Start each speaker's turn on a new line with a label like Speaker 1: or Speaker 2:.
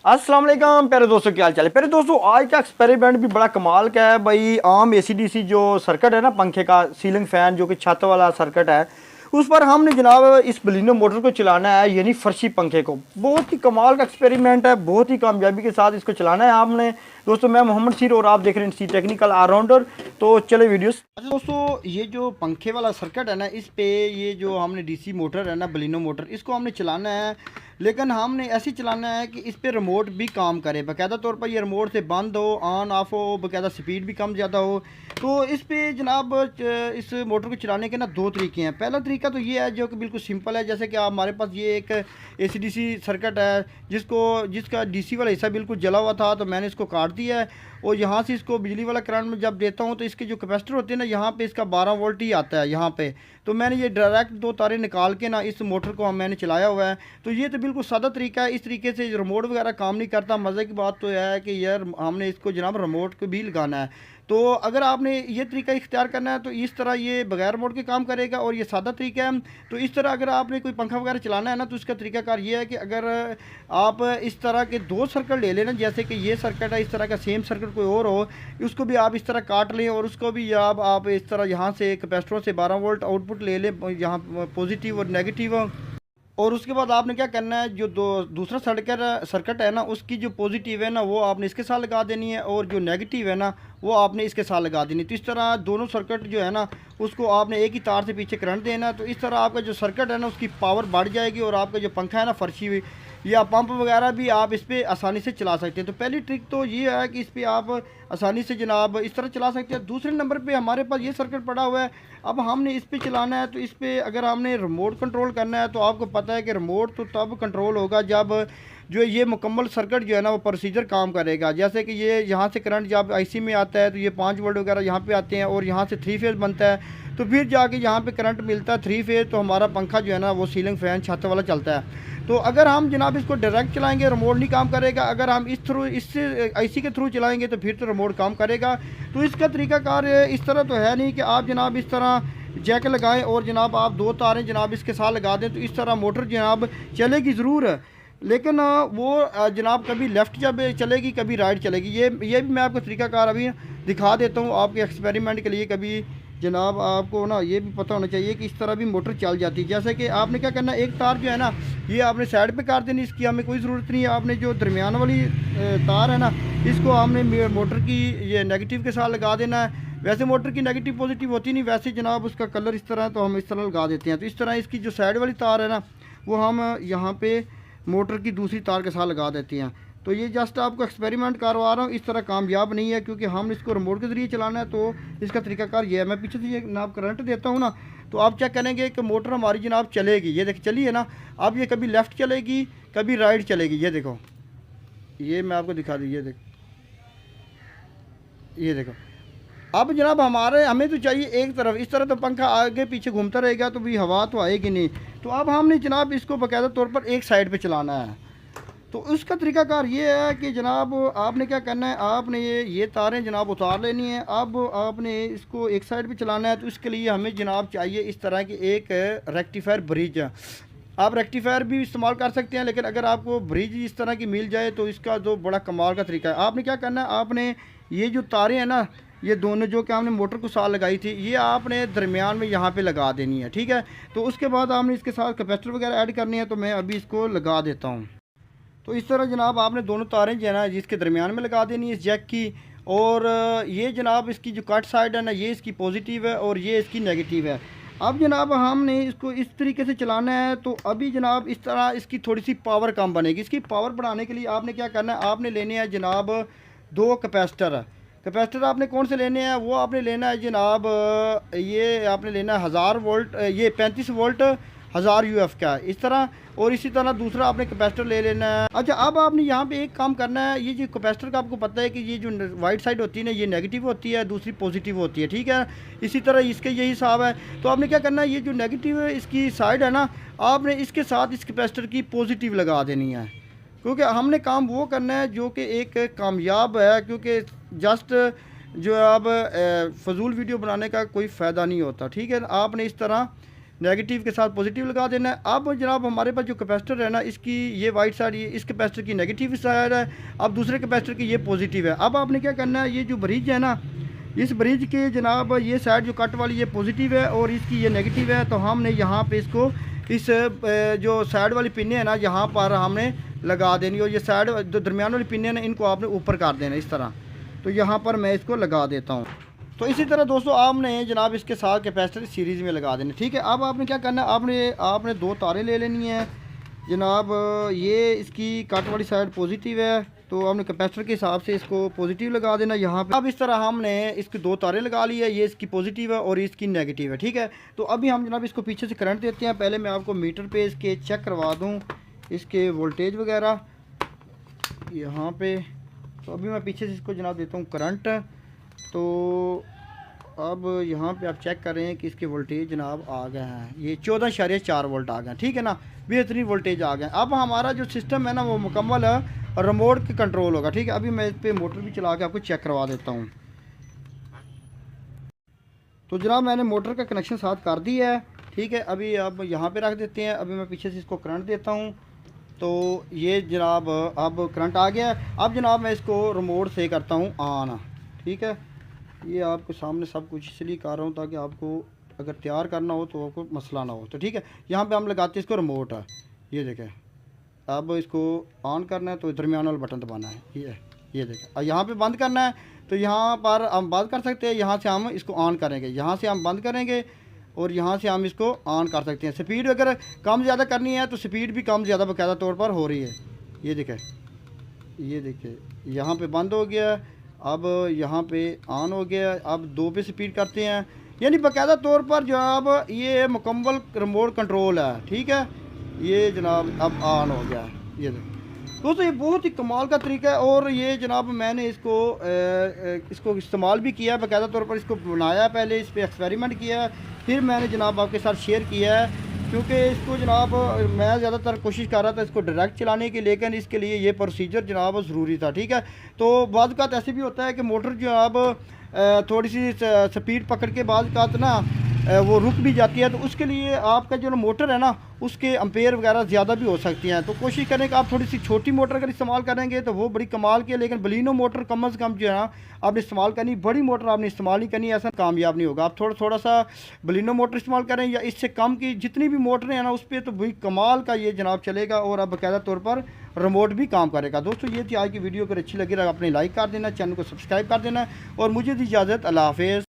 Speaker 1: अस्सलाम वालेकुम प्यारे दोस्तों, क्या हाल चाल है। प्यारे दोस्तों, आज का एक्सपेरिमेंट भी बड़ा कमाल का है भाई। आम एसीडीसी जो सर्किट है ना, पंखे का सीलिंग फैन जो कि छत वाला सर्किट है, उस पर हमने जनाब इस बलिनो मोटर को चलाना है, यानी फर्शी पंखे को। बहुत ही कमाल का एक्सपेरिमेंट है, बहुत ही कामयाबी के साथ इसको चलाना है आपने। दोस्तों, मैं मोहम्मद सीर और आप देख रहे हैं सी टेक्निकल ऑलराउंडर। तो चले वीडियोस। अच्छा दोस्तों, ये जो पंखे वाला सर्किट है ना, इस पे ये जो हमने डीसी मोटर है ना, बलिनो मोटर, इसको हमने चलाना है। लेकिन हमने ऐसे चलाना है कि इस पे रिमोट भी काम करे, बाकायदा तौर पर ये रिमोट से बंद हो, ऑन ऑफ हो, बाकायदा स्पीड भी कम ज़्यादा हो। तो इस पे जनाब इस मोटर को चलाने के ना दो तरीके हैं। पहला तरीका तो ये है जो कि बिल्कुल सिंपल है, जैसे कि आप हमारे पास ये एक एसीडीसी सर्किट है जिसका डीसी वाला हिस्सा बिल्कुल जला हुआ था, तो मैंने इसको काट दिया है। और यहाँ से इसको बिजली वाला करंट में जब देता हूँ तो इसके जो कैपेसिटर होते हैं ना, यहाँ पे इसका 12 वोल्ट ही आता है यहाँ पे। तो मैंने ये डायरेक्ट दो तारे निकाल के ना इस मोटर को मैंने चलाया हुआ है। तो ये तो बिल्कुल सादा तरीका है। इस तरीके से रिमोट वगैरह काम नहीं करता। मज़े की बात तो यह है कि यार हमने इसको जनाब रिमोट को भी लगाना है। तो अगर आपने ये तरीका इख्तियार करना है तो इस तरह ये बगैर रिमोट के काम करेगा, और ये सादा तरीका है। तो इस तरह अगर आपने कोई पंखा वगैरह चलाना है ना, तो इसका तरीकाकार ये है कि अगर आप इस तरह के दो सर्किट ले लेना, जैसे कि ये सर्किट है, इस तरह का सेम सर्किट कोई और हो, उसको भी आप इस तरह काट लें, और उसको भी आप इस तरह यहाँ से कैपेसिटरों से 12 वोल्ट आउटपुट ले लें, यहाँ पॉजिटिव और नेगेटिव। और उसके बाद आपने क्या करना है, जो दूसरा सर्किट है ना, उसकी जो पॉजिटिव है ना वो आपने इसके साथ लगा देनी है, और जो नेगेटिव है ना वो आपने इसके साथ लगा देनी है। तो इस तरह दोनों सर्किट जो है ना उसको आपने एक ही तार से पीछे करंट देना है। तो इस तरह आपका जो सर्किट है ना उसकी पावर बढ़ जाएगी, और आपका जो पंखा है ना फर्शी हुई या पंप वगैरह भी आप इस पर आसानी से चला सकते हैं। तो पहली ट्रिक तो ये है कि इस पर आप आसानी से जनाब इस तरह चला सकते हैं। दूसरे नंबर पे हमारे पास ये सर्किट पड़ा हुआ है, अब हमने इस पे चलाना है। तो इस पे अगर हमने रिमोट कंट्रोल करना है, तो आपको पता है कि रिमोट तो तब कंट्रोल होगा जब जो ये मुकम्मल सर्किट जो है ना वो प्रोसीजर काम करेगा। जैसे कि ये यहाँ से करंट जब आईसी में आता है तो ये 5 वोल्ट वगैरह यहाँ पे आते हैं, और यहाँ से 3 फेज़ बनता है, तो फिर जाके यहाँ पे करंट मिलता है 3 फेज़, तो हमारा पंखा जो है ना वो सीलिंग फ़ैन छत वाला चलता है। तो अगर हम जनाब इसको डायरेक्ट चलाएंगे रिमोट नहीं काम करेगा। अगर हम इससे आईसी के थ्रू चलाएंगे तो फिर तो रिमोट काम करेगा। तो इसका तरीकाकार इस तरह तो है नहीं कि आप जनाब इस तरह जैक लगाएं और जनाब आप दो तारें जनाब इसके साथ लगा दें। तो इस तरह मोटर जनाब चलेगी ज़रूर है, लेकिन वो जनाब कभी लेफ़्ट जब चलेगी कभी राइट चलेगी। ये भी मैं आपको तरीकाकार अभी दिखा देता हूँ आपके एक्सपेरिमेंट के लिए। कभी जनाब आपको ना ये भी पता होना चाहिए कि इस तरह भी मोटर चल जाती है। जैसे कि आपने क्या करना है, एक तार जो है ना ये आपने साइड पे कर देनी, इसकी हमें कोई ज़रूरत नहीं है। आपने जो दरमियान वाली तार है ना इसको हमने मोटर की ये नेगेटिव के साथ लगा देना है। वैसे मोटर की नेगेटिव पॉजिटिव होती नहीं, वैसे जनाब उसका कलर इस तरह है, तो हम इस तरह लगा देते हैं। तो इस तरह इसकी जो साइड वाली तार है ना वो हम यहाँ पे मोटर की दूसरी तार के साथ लगा देते हैं। तो ये जस्ट आपको एक्सपेरिमेंट करवा रहा हूँ, इस तरह कामयाब नहीं है क्योंकि हम इसको रिमोट के ज़रिए चलाना है। तो इसका तरीकाकार ये है, मैं पीछे से ये जनाब करंट देता हूँ ना, तो आप चेक करेंगे कि मोटर हमारी जनाब चलेगी। ये देख चली है ना, अब ये कभी लेफ़्ट चलेगी कभी राइट चलेगी। ये देखो, ये मैं आपको दिखा दूँ, ये देखो। अब जनाब हमें तो चाहिए एक तरफ, इस तरह तो पंखा आगे पीछे घूमता रहेगा तो भी हवा तो आएगी नहीं। तो अब हमने जनाब इसको बाकायदा तौर पर एक साइड पे चलाना है। तो उसका तरीकाकार ये है कि जनाब आपने क्या करना है, आपने ये तारें जनाब उतार लेनी है। अब आपने इसको एक साइड पे चलाना है, तो इसके लिए हमें जनाब चाहिए इस तरह की एक रेक्टिफायर ब्रिज। आप रेक्टिफायर भी इस्तेमाल कर सकते हैं, लेकिन अगर आपको ब्रिज इस तरह की मिल जाए तो इसका जो बड़ा कमाल का तरीका है। आपने क्या करना है, आपने ये जो तारें हैं ना ये दोनों जो कि हमने मोटर को साथ लगाई थी, ये आपने दरमियान में यहाँ पे लगा देनी है, ठीक है। तो उसके बाद आपने इसके साथ कैपेसिटर वगैरह ऐड करनी है, तो मैं अभी इसको लगा देता हूँ। तो इस तरह जनाब आपने दोनों तारें जो है ना जिसके दरमियान में लगा देनी है इस जैक की। और ये जनाब इसकी जो कट साइड है ना ये इसकी पॉजिटिव है और ये इसकी नेगेटिव है। अब जनाब हमने इसको इस तरीके से चलाना है। तो अभी जनाब इस तरह इसकी थोड़ी सी पावर कम बनेगी। इसकी पावर बढ़ाने के लिए आपने क्या करना है, आपने लेने हैं जनाब दो कैपेसिटर आपने कौन से लेने हैं, वो आपने लेना है जनाब ये आपने लेना है 1000 वोल्ट, ये 35 वोल्ट 1000 यूएफ का इस तरह। और इसी तरह दूसरा आपने कैपेसिटर ले लेना है। अच्छा, अब आपने यहाँ पे एक काम करना है, ये जो कैपेसिटर का आपको पता है कि ये जो वाइट साइड होती है ना ये नेगेटिव होती है, दूसरी पॉजिटिव होती है, ठीक है। इसी तरह इसके यही हिसाब है। तो आपने क्या करना है, ये जो नेगेटिव है इसकी साइड है ना आपने इसके साथ इस कैपेसिटर की पॉजिटिव लगा देनी है, क्योंकि हमने काम वो करना है जो कि एक कामयाब है। क्योंकि जस्ट जो अब फजूल वीडियो बनाने का कोई फ़ायदा नहीं होता, ठीक है। आपने इस तरह नेगेटिव के साथ पॉजिटिव लगा देना है। अब जनाब हमारे पास जो कैपेसिटर है ना, इसकी ये वाइट साइड, ये इस कैपेसिटर की नेगेटिव साइड है, अब दूसरे कैपेसिटर की ये पॉजिटिव है। अब आपने क्या करना है, ये जो ब्रिज है ना, इस ब्रिज के जनाब ये साइड जो कट वाली ये पॉजिटिव है और इसकी ये नेगेटिव है, तो हमने यहाँ पे इसको इस जो साइड वाली पिने है ना, यहाँ पर हमने लगा देनी, और ये साइड जो दरमियान वाली पिने है ना, इनको आपने ऊपर कर देना इस तरह। तो यहाँ पर मैं इसको लगा देता हूँ। तो इसी तरह दोस्तों आपने जनाब इसके साथ कैपेसिटर सीरीज़ में लगा देना, ठीक है। अब आपने क्या करना है, आपने 2 तारें ले लेनी है जनाब। ये इसकी कट वाली साइड पॉजिटिव है, तो आपने कैपेसिटर के हिसाब से इसको पॉजिटिव लगा देना यहाँ पे। अब इस तरह हमने इसकी 2 तारें लगा ली है, ये इसकी पॉजिटिव है और इसकी नेगेटिव है, ठीक है। तो अभी हम जनाब इसको पीछे से करंट देते हैं। पहले मैं आपको मीटर पे इसके चेक करवा दूँ इसके वोल्टेज वगैरह यहाँ पे। तो अभी मैं पीछे से इसको जनाब देता हूँ करंट। तो अब यहाँ पे आप चेक कर रहे हैं कि इसके वोल्टेज जनाब आ गए हैं, ये 14.4 वोल्ट आ गए, ठीक है ना, बेहतरीन वोल्टेज आ गए। अब हमारा जो सिस्टम है ना वो मुकम्मल है, रिमोट के कंट्रोल होगा, ठीक है। अभी मैं इस पर मोटर भी चला के आपको चेक करवा देता हूँ। तो जनाब मैंने मोटर का कनेक्शन साथ कर दिया है, ठीक है। अभी अब यहाँ पे रख देते हैं। अभी मैं पीछे से इसको करंट देता हूँ, तो ये जनाब अब करंट आ गया। अब जनाब मैं इसको रिमोट से करता हूँ ऑन, ठीक है। ये आपके सामने सब कुछ इसलिए कर रहा हूँ ताकि आपको अगर तैयार करना हो तो आपको मसला ना हो, तो ठीक है। यहाँ पे हम लगाते हैं इसको रिमोट है, ये देखें। अब इसको ऑन करना है तो दरमियान वाला बटन दबाना है, ये देखें। और यहाँ पे बंद करना है तो यहाँ पर हम बंद कर सकते हैं, यहाँ से हम इसको ऑन करेंगे, यहाँ से हम बंद करेंगे और यहाँ से हम इसको ऑन कर सकते हैं। स्पीड अगर कम ज़्यादा करनी है तो स्पीड भी कम ज़्यादा बाकायदा तौर पर हो रही है, ये देखें। यहाँ पे बंद हो गया, अब यहाँ पे ऑन हो गया। अब 2 पे स्पीड करते हैं, यानी बाकायदा तौर पर जनाब ये मुकम्मल रिमोट कंट्रोल है, ठीक है। ये जनाब अब ऑन हो गया है, ये दोस्तों। ये बहुत ही कमाल का तरीका है और ये जनाब मैंने इसको इस्तेमाल भी किया है, बाकायदा तौर पर इसको बनाया, पहले इस पर एक्सपेरिमेंट किया, फिर मैंने जनाब आपके साथ शेयर किया है। क्योंकि इसको जनाब मैं ज़्यादातर कोशिश कर रहा था इसको डायरेक्ट चलाने की, लेकिन इसके लिए ये प्रोसीजर जनाब ज़रूरी था, ठीक है। तो बाज़ औक़ात ऐसे भी होता है कि मोटर जनाब थोड़ी सी स्पीड पकड़ के बाज़ औक़ात ना वो रुक भी जाती है, तो उसके लिए आपका जो मोटर है ना उसके एम्पेयर वगैरह ज़्यादा भी हो सकती हैं। तो कोशिश करें कि आप थोड़ी सी छोटी मोटर अगर इस्तेमाल करेंगे तो वो बड़ी कमाल की है, लेकिन बलिनो मोटर कम अज़ कम जो है ना आपने इस्तेमाल करनी, बड़ी मोटर आपने इस्तेमाल नहीं करनी, ऐसा कामयाब नहीं होगा। आप थोड़ा सा बलिनो मोटर इस्तेमाल करें या इससे कम की जितनी भी मोटरें हैं ना उस पर, तो बड़ी कमाल का ये जनाब चलेगा और अब बाकायदा तौर पर रिमोट भी काम करेगा। दोस्तों ये थी आज की वीडियो, अगर अच्छी लगी रहा अपने लाइक कर देना, चैनल को सब्सक्राइब कर देना और मुझे दी इजाज़त। अल्लाह हाफ़िज़।